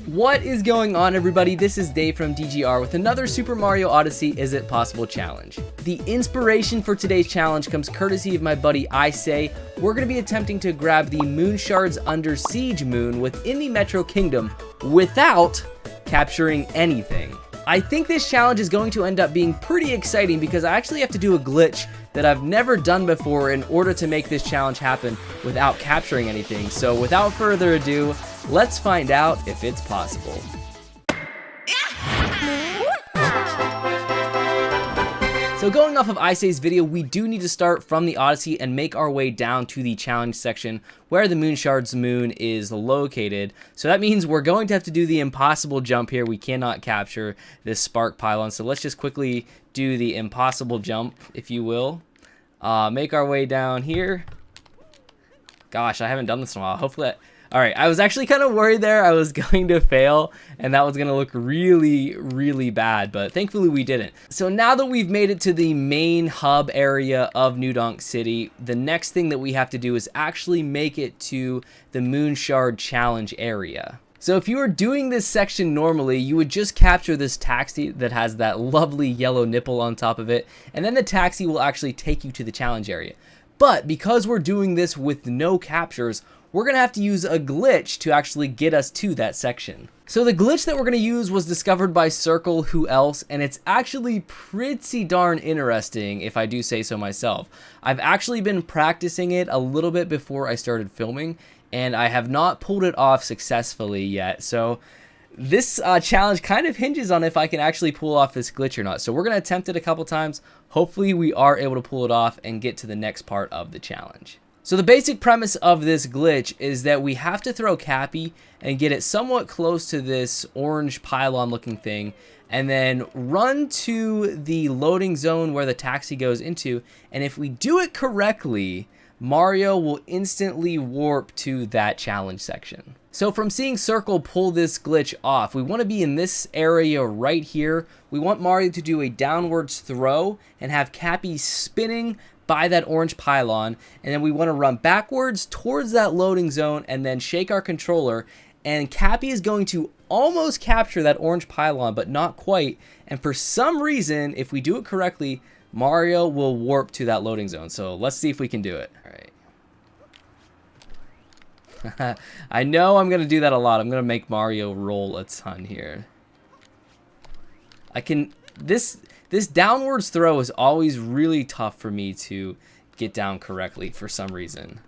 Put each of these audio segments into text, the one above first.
What is going on, everybody? This is Dave from DGR with another Super Mario Odyssey Is It Possible challenge. The inspiration for today's challenge comes courtesy of my buddy Icay. We're going to be attempting to grab the Moon Shards Under Siege moon within the Metro Kingdom without capturing anything. I think this challenge is going to end up being pretty exciting because I actually have to do a glitch that I've never done before in order to make this challenge happen without capturing anything. So without further ado, let's find out if it's possible. So going off of Icay's video, we do need to start from the Odyssey and make our way down to the challenge section where the Moon Shards moon is located. So that means we're going to have to do the impossible jump here. We cannot capture this spark pylon. So let's just quickly do the impossible jump, if you will. Make our way down here. Gosh, I haven't done this in a while. Hopefully Alright, I was actually kind of worried there I was going to fail and that was going to look really bad, but thankfully we didn't. So now that we've made it to the main hub area of New Donk City, the next thing that we have to do is actually make it to the Moon Shard Challenge area. So if you were doing this section normally, you would just capture this taxi that has that lovely yellow nipple on top of it, and then the taxi will actually take you to the challenge area. But because we're doing this with no captures, we're going to have to use a glitch to actually get us to that section. So the glitch that we're going to use was discovered by Circle Who Else, and it's actually pretty darn interesting if I do say so myself. I've actually been practicing it a little bit before I started filming, and I have not pulled it off successfully yet. So this challenge kind of hinges on if I can actually pull off this glitch or not. So we're going to attempt it a couple times. Hopefully we are able to pull it off and get to the next part of the challenge. So the basic premise of this glitch is that we have to throw Cappy and get it somewhat close to this orange pylon looking thing and then run to the loading zone where the taxi goes into, and if we do it correctly, Mario will instantly warp to that challenge section. So from seeing Circle pull this glitch off, we want to be in this area right here. We want Mario to do a downwards throw and have Cappy spinning by that orange pylon, and then we want to run backwards towards that loading zone and then shake our controller, and Cappy is going to almost capture that orange pylon but not quite, and for some reason, if we do it correctly, Mario will warp to that loading zone. So let's see if we can do it. All right. I know I'm gonna do that a lot. I'm gonna make Mario roll a ton here. This downwards throw is always really tough for me to get down correctly for some reason.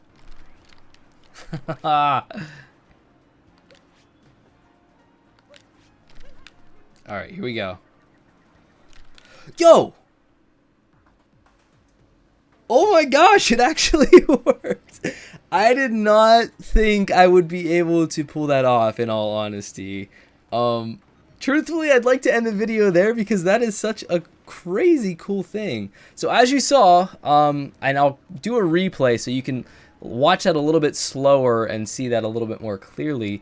Alright, here we go. Yo! Oh my gosh, it actually worked! I did not think I would be able to pull that off, in all honesty. Truthfully, I'd like to end the video there because that is such a crazy cool thing. So as you saw, and I'll do a replay so you can watch that a little bit slower and see that a little bit more clearly.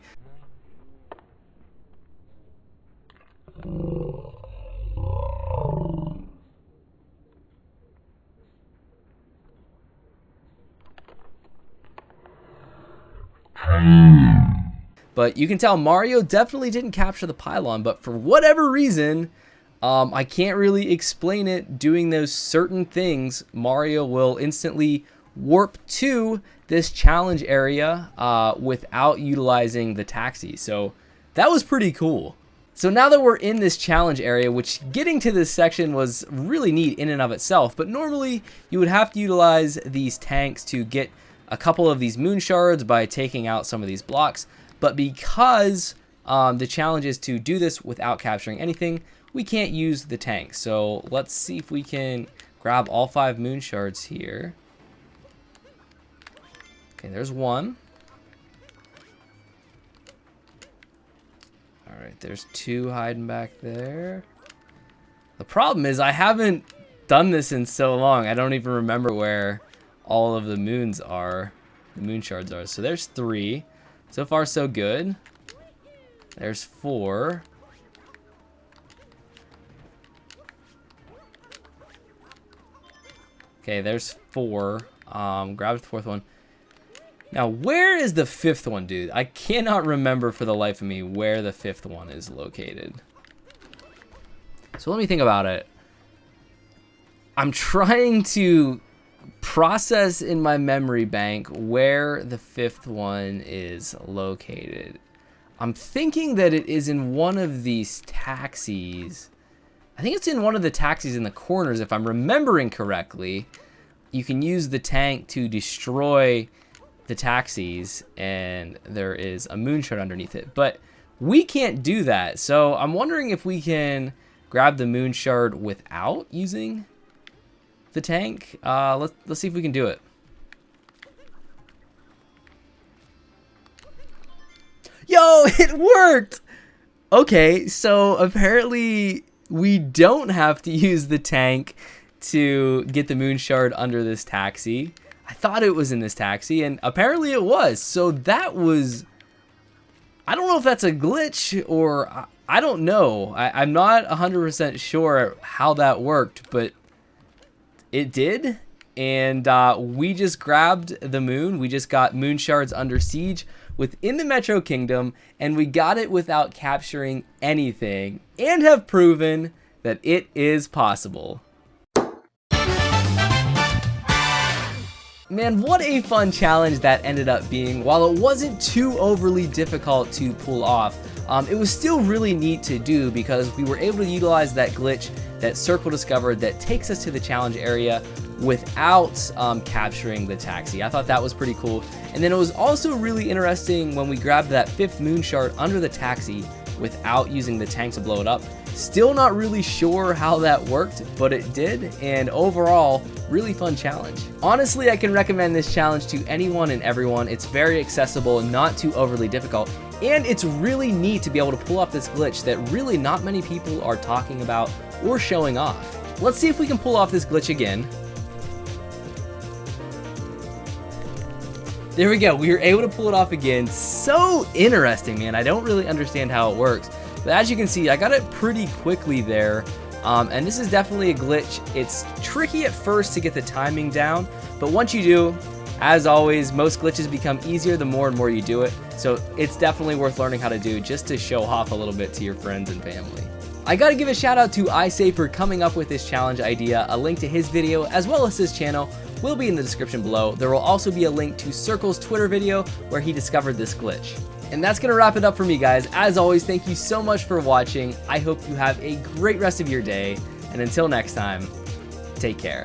But you can tell Mario definitely didn't capture the pylon, but for whatever reason, I can't really explain it. Doing those certain things, Mario will instantly warp to this challenge area without utilizing the taxi. So that was pretty cool. So now that we're in this challenge area, which getting to this section was really neat in and of itself, but normally you would have to utilize these tanks to get a couple of these moon shards by taking out some of these blocks. But because the challenge is to do this without capturing anything, we can't use the tank. So let's see if we can grab all 5 moon shards here. Okay, there's one. All right, there's 2 hiding back there. The problem is I haven't done this in so long. I don't even remember where all of the moons are. The moon shards are. So there's 3. So far, so good. There's 4. Okay, there's 4. Grab the 4th one. Now, where is the fifth one, dude? I cannot remember for the life of me where the fifth one is located. So let me think about it. I'm trying to process in my memory bank where the fifth one is located. I'm thinking that it is in one of these taxis. I think it's in one of the taxis in the corners, if I'm remembering correctly. You can use the tank to destroy the taxis, and there is a moon shard underneath it. But we can't do that, so I'm wondering if we can grab the moon shard without using the tank. Let's see if we can do it. Yo, it worked! Okay, so apparently we don't have to use the tank to get the moon shard under this taxi. I thought it was in this taxi, and apparently it was. So that was... I don't know if that's a glitch, or... I don't know. I'm not 100% sure how that worked, but it did. And we just grabbed the moon. We just got moon shards under siege within the Metro Kingdom, and we got it without capturing anything, and have proven that it is possible. Man, what a fun challenge that ended up being. While it wasn't too overly difficult to pull off, it was still really neat to do because we were able to utilize that glitch that Circle discovered that takes us to the challenge area without capturing the taxi. I thought that was pretty cool. And then it was also really interesting when we grabbed that fifth moon shard under the taxi without using the tank to blow it up. Still not really sure how that worked, but it did, and overall, really fun challenge. Honestly, I can recommend this challenge to anyone and everyone. It's very accessible, not too overly difficult, and it's really neat to be able to pull off this glitch that really not many people are talking about or showing off. Let's see if we can pull off this glitch again. There we go, we were able to pull it off again. So interesting, man. I don't really understand how it works. But as you can see, I got it pretty quickly there. And this is definitely a glitch. It's tricky at first to get the timing down, but once you do, as always, most glitches become easier the more and more you do it. So it's definitely worth learning how to do just to show off a little bit to your friends and family. I gotta give a shout out to Icay for coming up with this challenge idea. A link to his video as well as his channel will be in the description below. There will also be a link to Circle's Twitter video where he discovered this glitch. And that's gonna wrap it up for me, guys. As always, thank you so much for watching. I hope you have a great rest of your day. And until next time, take care.